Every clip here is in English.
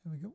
There we go.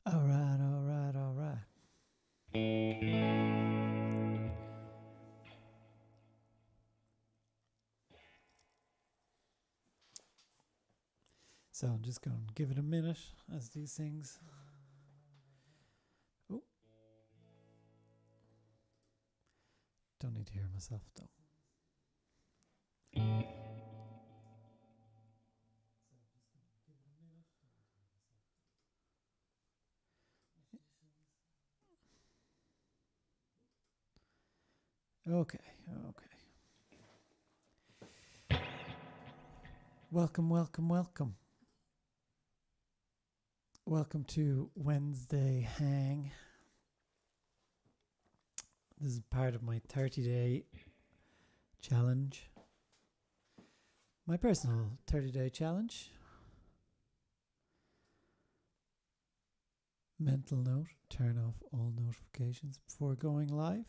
All right, all right, all right. So I'm just going to give it a minute as these things. Oh, don't need to hear myself though. Okay, okay. Welcome, welcome, welcome. Welcome to Wednesday Hang. This is part of my 30-day challenge. My personal 30-day challenge. Mental note, turn off all notifications before going live.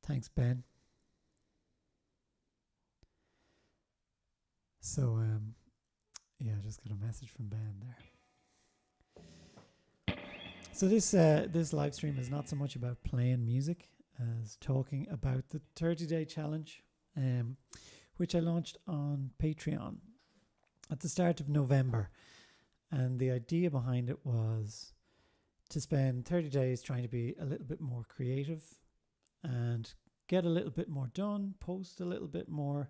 Thanks, Ben. So, yeah, I just got a message from Ben there. So this live stream is not so much about playing music as talking about the 30-day challenge, which I launched on Patreon at the start of November. And the idea behind it was to spend 30 days trying to be a little bit more creative and get a little bit more done, post a little bit more,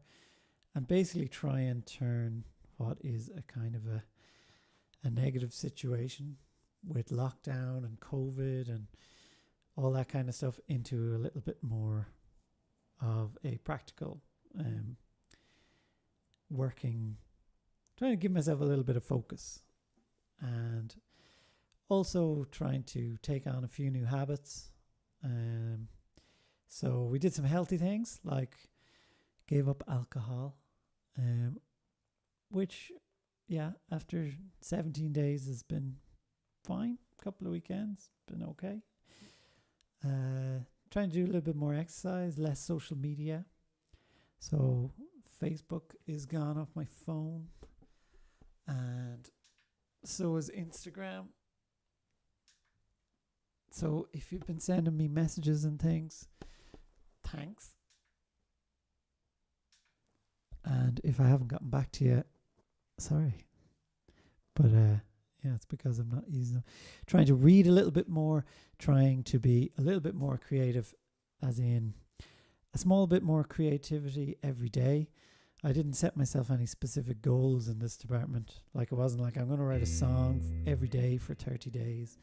and basically try and turn what is a kind of a negative situation with lockdown and COVID and all that kind of stuff into a little bit more of a practical working, trying to give myself a little bit of focus, and also trying to take on a few new habits. So we did some healthy things, like gave up alcohol, which, yeah, after 17 days has been fine. A couple of weekends, been okay. Trying to do a little bit more exercise, less social media. So Facebook is gone off my phone, and so is Instagram. So if you've been sending me messages and things, thanks. And if I haven't gotten back to you, sorry. But yeah, it's because I'm not using them. Trying to read a little bit more, trying to be a little bit more creative, as in a small bit more creativity every day. I didn't set myself any specific goals in this department. Like, it wasn't like I'm going to write a song every day for 30 days.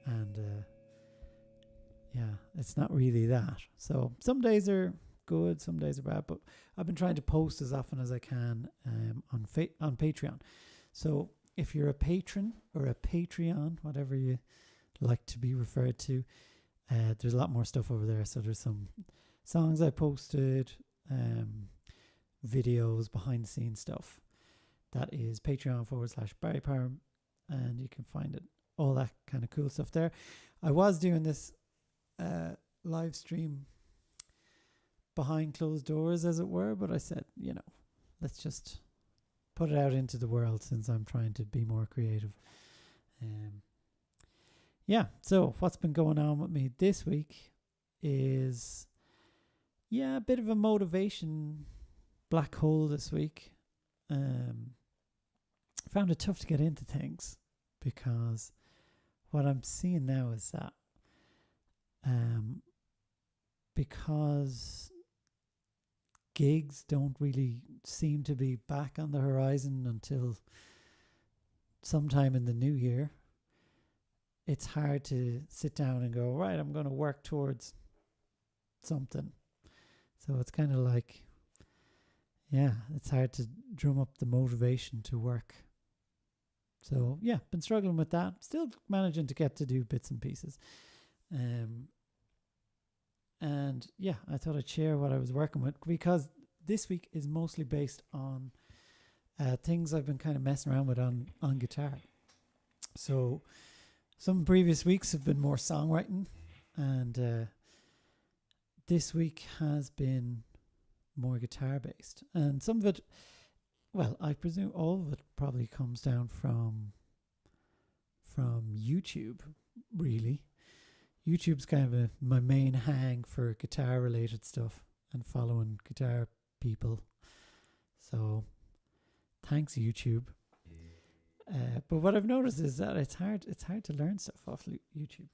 And yeah, it's not really that. So some days are good, some days are bad, but I've been trying to post as often as I can on Patreon. So if you're a patron or a Patreon, whatever you like to be referred to, there's a lot more stuff over there. So there's some songs I posted, videos, behind the scenes stuff. That is Patreon/Barry Parham, and you can find it, all that kind of cool stuff there. I was doing this live stream behind closed doors, as it were, but I said, let's just put it out into the world, since I'm trying to be more creative. Yeah, so what's been going on with me this week is, a bit of a motivation black hole this week. Found it tough to get into things, because what I'm seeing now is that because gigs don't really seem to be back on the horizon until sometime in the new year, it's hard to sit down and go, right, I'm going to work towards something. So it's kind of like, yeah, it's hard to drum up the motivation to work. So yeah, been struggling with that. Still managing to get to do bits and pieces. And yeah, I thought I'd share what I was working with, because this week is mostly based on things I've been kind of messing around with on guitar. So some previous weeks have been more songwriting, and this week has been more guitar based. And some of it, well, I presume all of it probably comes down from YouTube, really. YouTube's kind of my main hang for guitar related stuff and following guitar people. So thanks, YouTube. But what I've noticed is that it's hard to learn stuff off YouTube,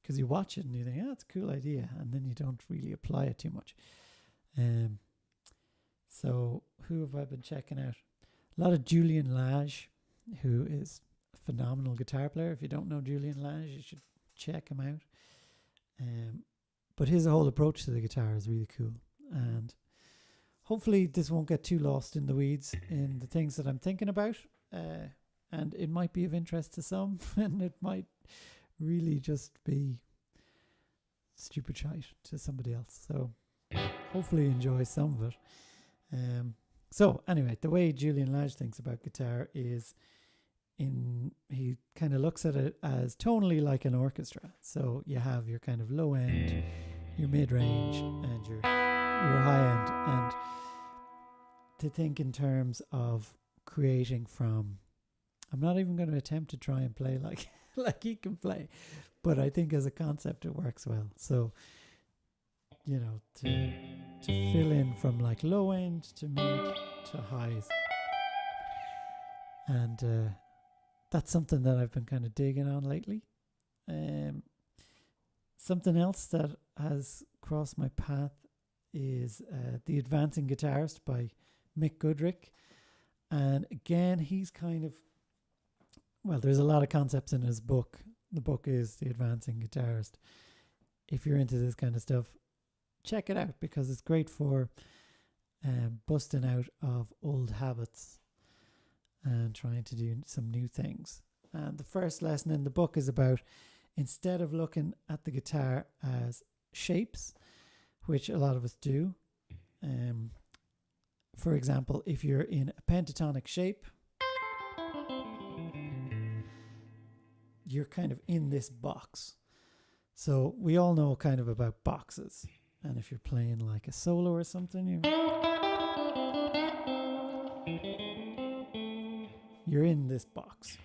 because you watch it and you think, yeah, it's a cool idea, and then you don't really apply it too much. So who have I been checking out? A lot of Julian Lage, who is a phenomenal guitar player. If you don't know Julian Lage, you should check him out. But his whole approach to the guitar is really cool, and hopefully this won't get too lost in the weeds in the things that I'm thinking about, and it might be of interest to some, and it might really just be stupid shite to somebody else. So hopefully enjoy some of it. So anyway, the way Julian Lage thinks about guitar is he kind of looks at it as tonally like an orchestra. So you have your kind of low end, your mid range, and your high end, and to think in terms of creating from, I'm not even going to attempt to try and play like he can play, but I think as a concept it works well. So, you know, to fill in from like low end to mid to highs, and that's something that I've been kind of digging on lately. Something else that has crossed my path is The Advancing Guitarist by Mick Goodrick. And again, he's kind of, well, there's a lot of concepts in his book. The book is The Advancing Guitarist. If you're into this kind of stuff, check it out, because it's great for busting out of old habits and trying to do some new things. And the first lesson in the book is about, instead of looking at the guitar as shapes, which a lot of us do, for example, if you're in a pentatonic shape, you're kind of in this box. So we all know kind of about boxes. And if you're playing like a solo or something, you're in this box.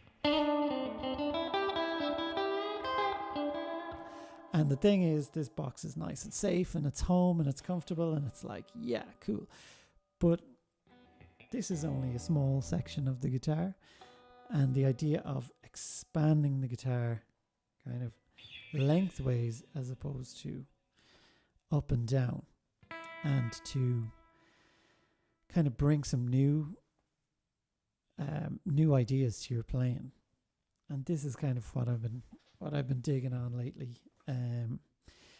And the thing is, this box is nice and safe, and it's home, and it's comfortable, and it's like, yeah, cool. But this is only a small section of the guitar, and the idea of expanding the guitar kind of lengthways as opposed to up and down, and to kind of bring some new ideas to your playing. And this is kind of what I've been digging on lately.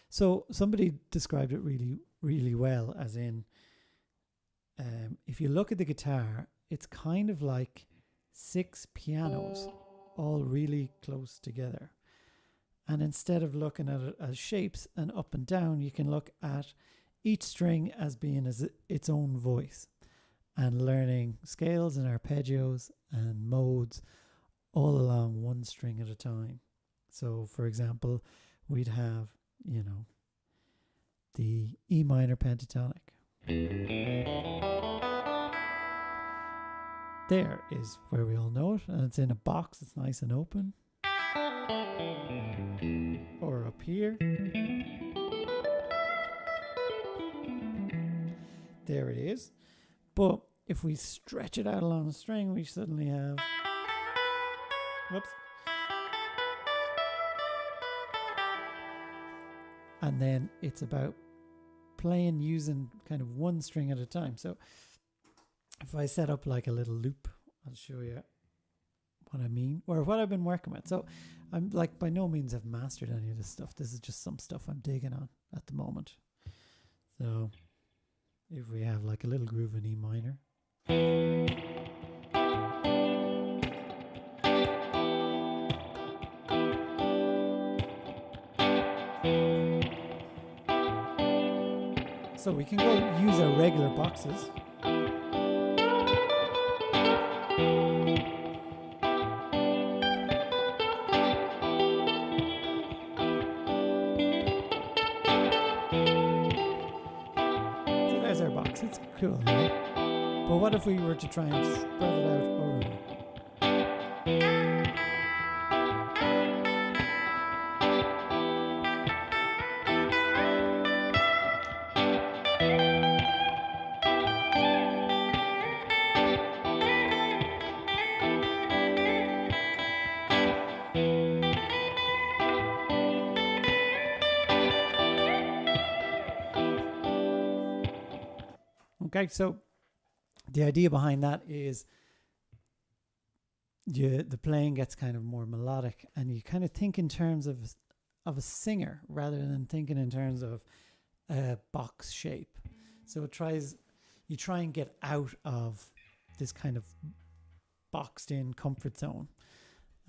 So somebody described it really, really well, as in, if you look at the guitar, it's kind of like 6 pianos all really close together. And instead of looking at it as shapes and up and down, you can look at each string as being as its own voice, and learning scales and arpeggios and modes all along one string at a time. So, for example, we'd have, the E minor pentatonic. There is where we all know it, and it's in a box, it's nice and open. Or up here. There it is. But if we stretch it out along the string, we suddenly have, whoops. And then it's about playing using kind of one string at a time. So if I set up like a little loop, I'll show you what I mean, or what I've been working with. So I'm like, by no means have mastered any of this stuff. This is just some stuff I'm digging on at the moment. So if we have like a little groove in E minor. So we can go use our regular boxes. So there's our box. It's cool, right? But what if we were to try and spread it out over? Okay, so the idea behind that is the playing gets kind of more melodic, and you kind of think in terms of a singer rather than thinking in terms of a box shape. So you try and get out of this kind of boxed in comfort zone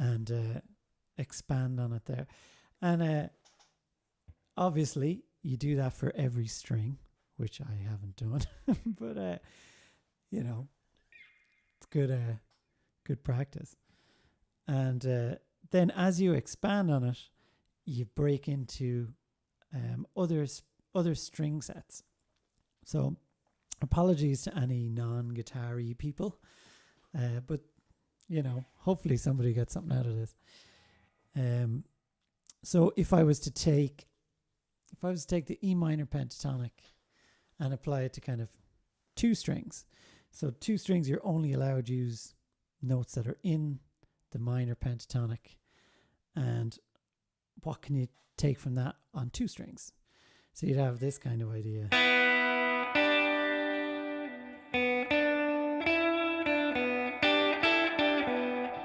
and expand on it there. And obviously you do that for every string, which I haven't done, but you know, it's good practice. And then as you expand on it, you break into other string sets. So apologies to any non-guitar-y people, but you know, hopefully somebody gets something out of this. So if I was to take the E minor pentatonic and apply it to kind of two strings. So two strings, you're only allowed to use notes that are in the minor pentatonic. And what can you take from that on two strings? So you'd have this kind of idea.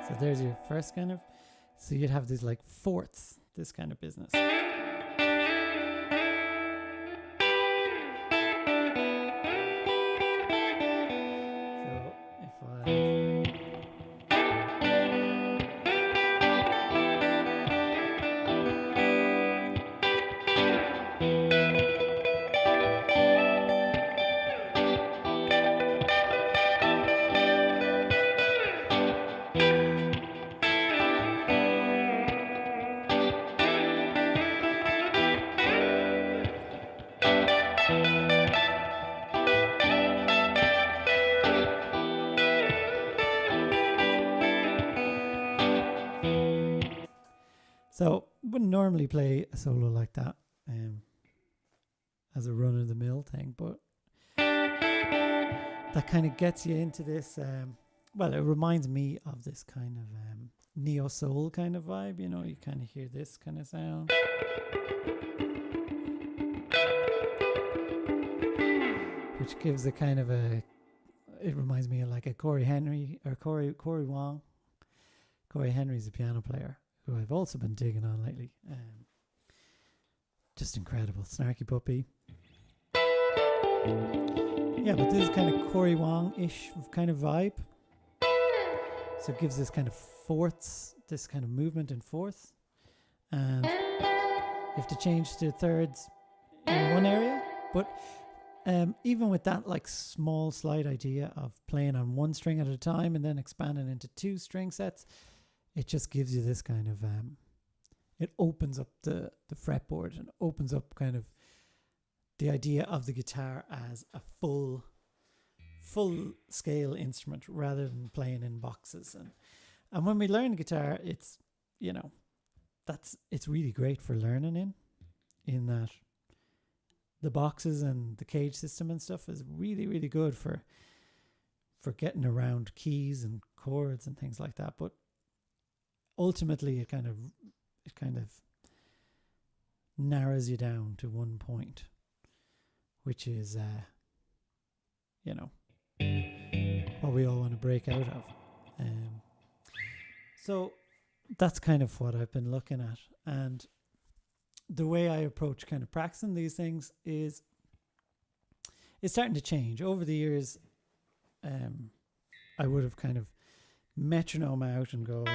So there's your first kind of, so you'd have these like fourths, this kind of business. So wouldn't normally play a solo like that as a run-of-the-mill thing, but that kind of gets you into this. Well, it reminds me of this kind of neo-soul kind of vibe. You know, you kind of hear this kind of sound. Which gives a kind of it reminds me of like a Corey Henry or Corey Wong. Corey Henry's a piano player who I've also been digging on lately. Just incredible. Snarky Puppy. Yeah, but this is kind of Corey Wong-ish kind of vibe. So it gives this kind of fourths, this kind of movement in fourths. And you have to change to thirds in one area. But even with that like small slight idea of playing on one string at a time and then expanding into two string sets, it just gives you this kind of, it opens up the fretboard and opens up kind of the idea of the guitar as a full scale instrument rather than playing in boxes. And when we learn guitar, it's, you know, it's really great for learning in that the boxes and the cage system and stuff is really, really good for getting around keys and chords and things like that. But ultimately it kind of narrows you down to one point, which is you know, what we all want to break out of. So that's kind of what I've been looking at. And the way I approach kind of practicing these things is it's starting to change. Over the years, I would have kind of metronome out and go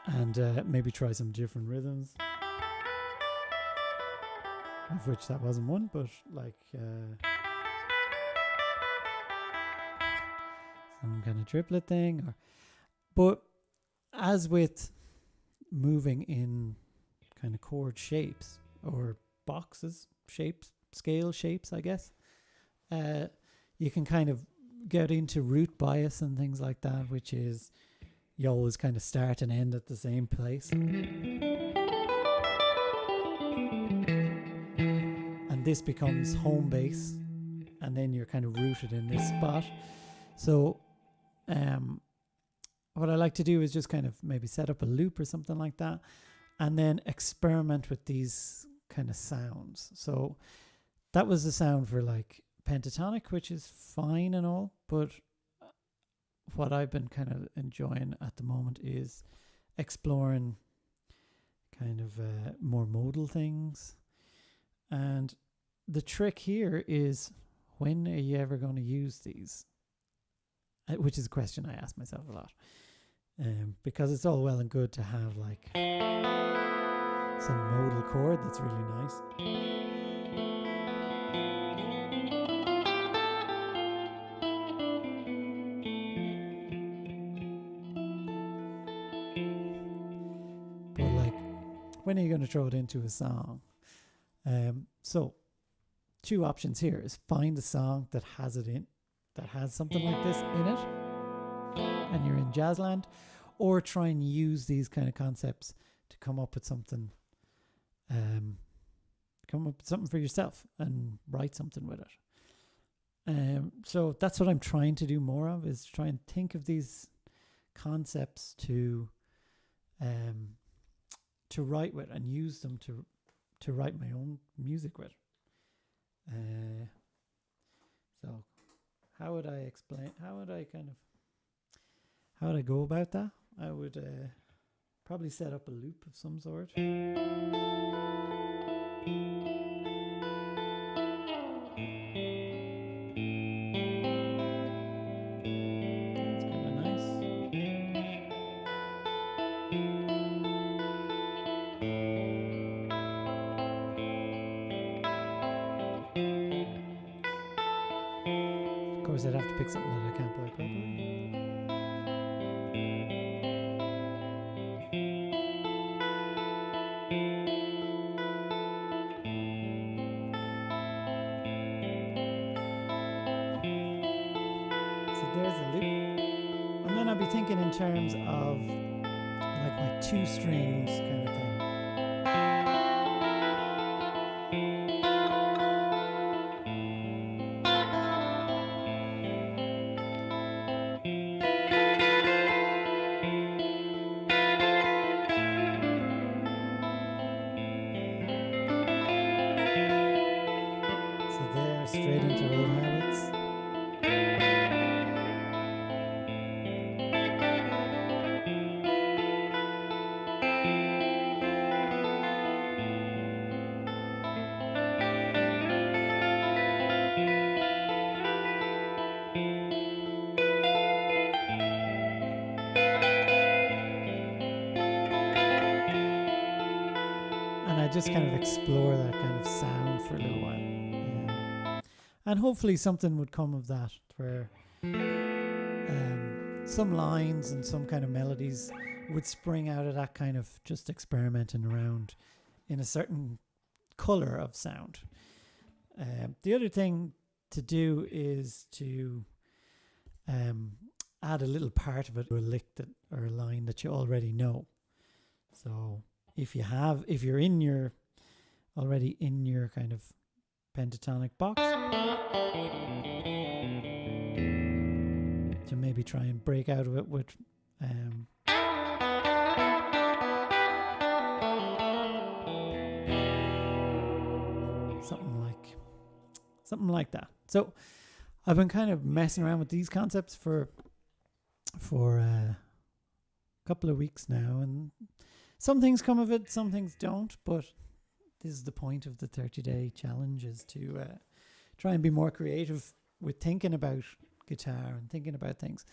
and maybe try some different rhythms, of which that wasn't one, but like some kind of triplet thing. But as with moving in kind of chord shapes or boxes, shapes, scale shapes, I guess, you can kind of get into root bias and things like that, which is you always kind of start and end at the same place. And this becomes home base, and then you're kind of rooted in this spot. So what I like to do is just kind of maybe set up a loop or something like that, and then experiment with these kind of sounds. So that was the sound for like pentatonic, which is fine and all, but what I've been kind of enjoying at the moment is exploring kind of more modal things. And the trick here is, when are you ever going to use these? Which is a question I ask myself a lot. Because it's all well and good to have like some modal chord that's really nice. But like, when are you going to throw it into a song? So two options here is find a song that has it in, that has something like this in it, and you're in jazzland, or try and use these kind of concepts to come up with something for yourself and write something with it. So that's what I'm trying to do more of, is try and think of these concepts to write with and use them to write my own music with. So how would I go about that? I would probably set up a loop of some sort. That's kind of nice. Of course, I'd have to pick something that I can't play properly. There's a loop, and then I'll be thinking in terms of like my 2 strings kind of thing. So there, straight into old habits. Just kind of explore that kind of sound for a little while, and hopefully something would come of that, where some lines and some kind of melodies would spring out of that kind of just experimenting around in a certain color of sound. The other thing to do is to add a little part of it to a lick that, or a line that you already know. So if you're already in your kind of pentatonic box, to maybe try and break out of it with something like that. So I've been kind of messing around with these concepts for for a couple of weeks now, and some things come of it, some things don't, but this is the point of the 30-day challenge, is to try and be more creative with thinking about guitar and thinking about things.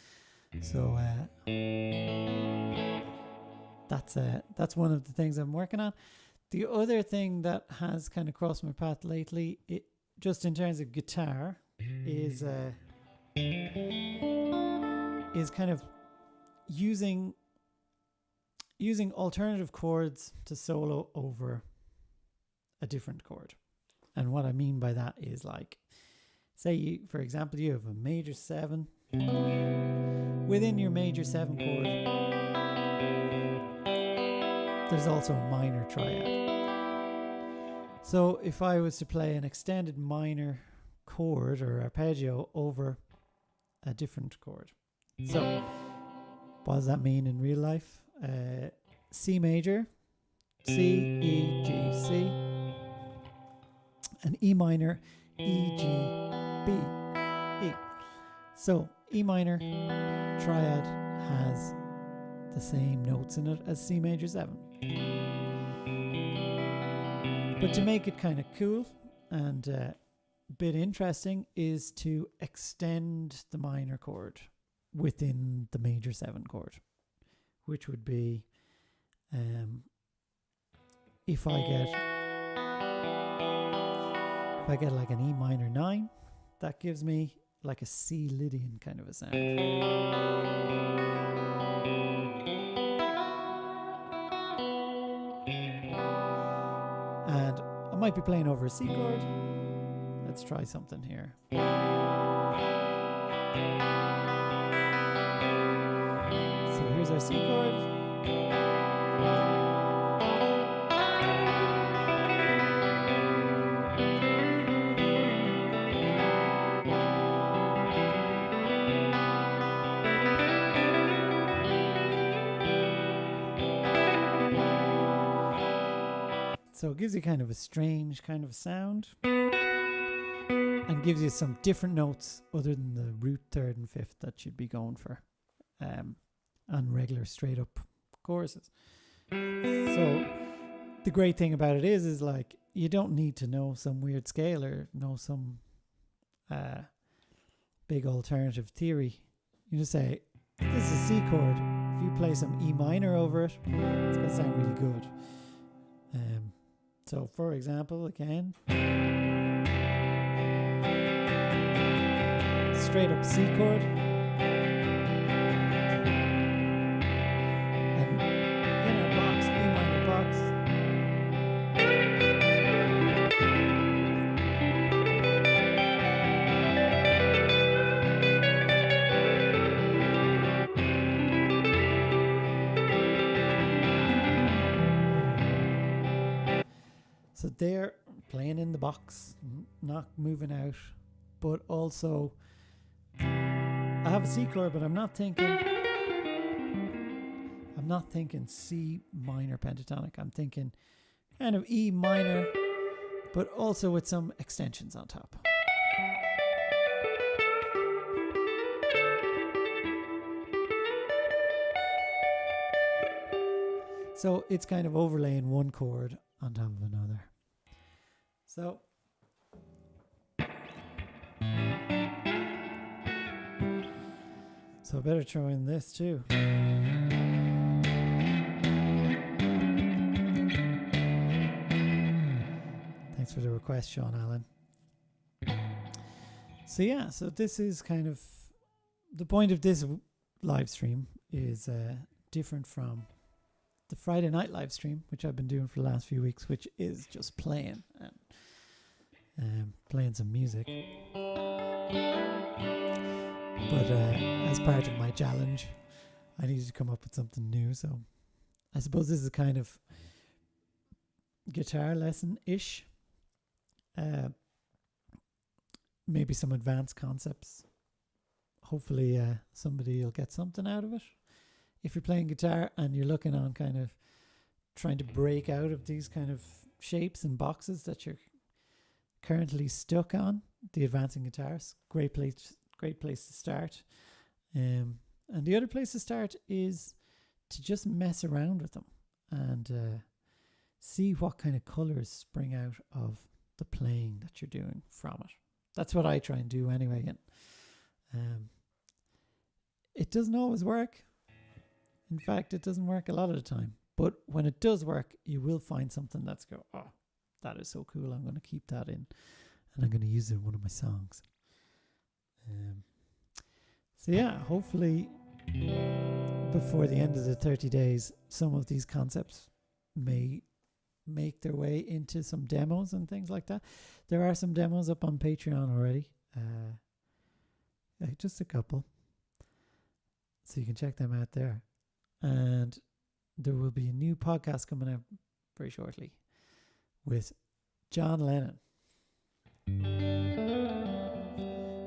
So that's one of the things I'm working on. The other thing that has kind of crossed my path lately, just in terms of guitar, is kind of using alternative chords to solo over a different chord. And what I mean by that is, like, say for example you have a major 7. Within your major 7 chord, there's also a minor triad. So if I was to play an extended minor chord or arpeggio over a different chord, so what does that mean in real life? C major, C, E, G, C, and E minor, E, G, B, E. So E minor triad has the same notes in it as C major 7. But to make it kind of cool and a bit interesting is to extend the minor chord within the major 7 chord, which would be if I get like an E minor 9, that gives me like a C Lydian kind of a sound. And I might be playing over a C chord. Let's try something here. So here's our C chord. So it gives you kind of a strange kind of sound and gives you some different notes other than the root 3rd and 5th that you'd be going for on regular straight up choruses. So the great thing about it is like, you don't need to know some weird scale or know some big alternative theory. You just say, this is a C chord. If you play some E minor over it, it's going to sound really good. So for example, again, straight up C chord, and in our box, E minor box, so they're playing in the box, not moving out, but also I have a C chord, but I'm not thinking C minor pentatonic. I'm thinking kind of E minor, but also with some extensions on top. So it's kind of overlaying one chord on top of another. So I better throw in this too. Thanks for the request, Sean Allen. So yeah, so this is kind of the point of this live stream is different from the Friday night live stream, which I've been doing for the last few weeks, which is just playing and playing some music. But as part of my challenge, I needed to come up with something new. So I suppose this is kind of guitar lesson-ish. Maybe some advanced concepts. Hopefully somebody will get something out of it. If you're playing guitar and you're looking on kind of trying to break out of these kind of shapes and boxes that you're currently stuck on, the advancing guitars, great place to start. And the other place to start is to just mess around with them and see what kind of colours spring out of the playing that you're doing from it. That's what I try and do anyway. And it doesn't always work. In fact, it doesn't work a lot of the time. But when it does work, you will find something that's oh, that is so cool. I'm going to keep that in and I'm going to use it in one of my songs. So yeah, hopefully before the end of the 30 days, some of these concepts may make their way into some demos and things like that. There are some demos up on Patreon already. Just a couple. So you can check them out there. And there will be a new podcast coming out very shortly with John Lennon.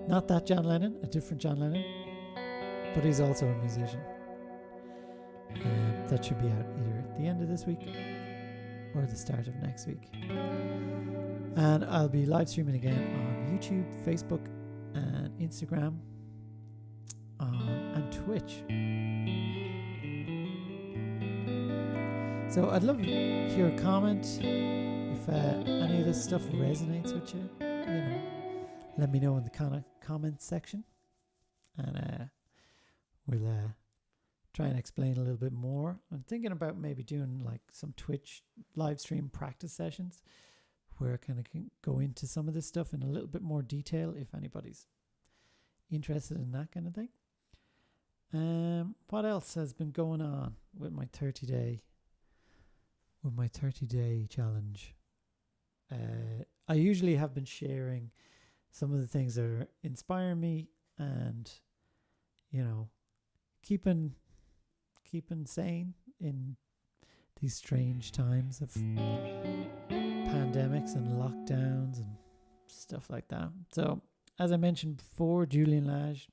Not that John Lennon, a different John Lennon, but he's also a musician. That should be out either at the end of this week or the start of next week. And I'll be live streaming again on YouTube, Facebook, and Instagram, and Twitch. So I'd love to hear a comment if any of this stuff resonates with you. Let me know in the comment section, and we'll try and explain a little bit more. I'm thinking about maybe doing like some Twitch live stream practice sessions where I kind of can go into some of this stuff in a little bit more detail if anybody's interested in that kind of thing. What else has been going on with my 30-day challenge? I usually have been sharing some of the things that are inspiring me and, keeping sane in these strange times of pandemics and lockdowns and stuff like that. So, as I mentioned before, Julian Lage,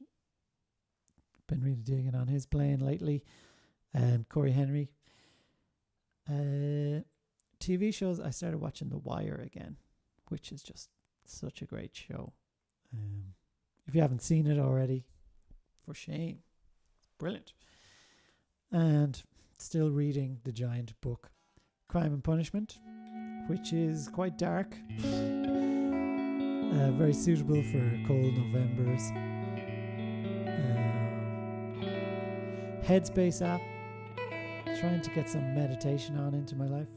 been really digging on his playing lately, and Corey Henry. TV shows, I started watching The Wire again, which is just such a great show. If you haven't seen it already, for shame. It's brilliant. And still reading the giant book, Crime and Punishment, which is quite dark. Very suitable for cold Novembers. Headspace app. Trying to get some meditation on into my life.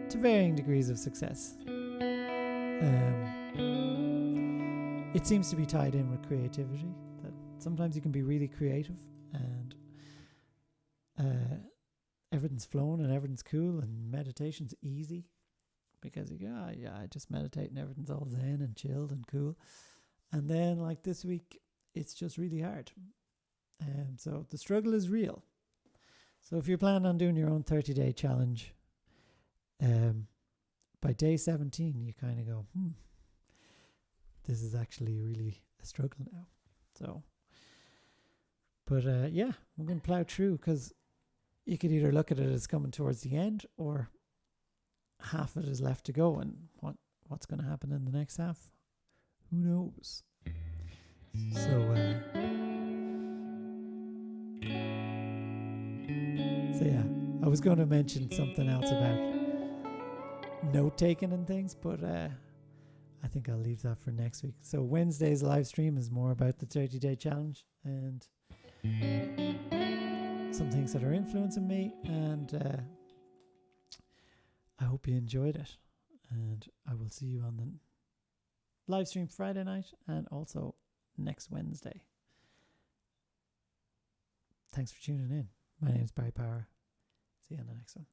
To varying degrees of success. It seems to be tied in with creativity. That sometimes you can be really creative and everything's flowing and everything's cool and meditation's easy because you go, I just meditate and everything's all zen and chilled and cool. And then like this week, it's just really hard. So the struggle is real. So if you're planning on doing your own 30-day challenge, by day 17, you kind of go, this is actually really a struggle now. So, but yeah, I'm going to plow through because you could either look at it as coming towards the end or half of it is left to go, and what's going to happen in the next half, who knows? So yeah, I was going to mention something else about note taking and things, but I think I'll leave that for next week. So Wednesday's live stream is more about the 30-day challenge and some things that are influencing me, and I hope you enjoyed it, and I will see you on the live stream Friday night and also next Wednesday. Thanks for tuning in. My name is Barry Power. See you on the next one.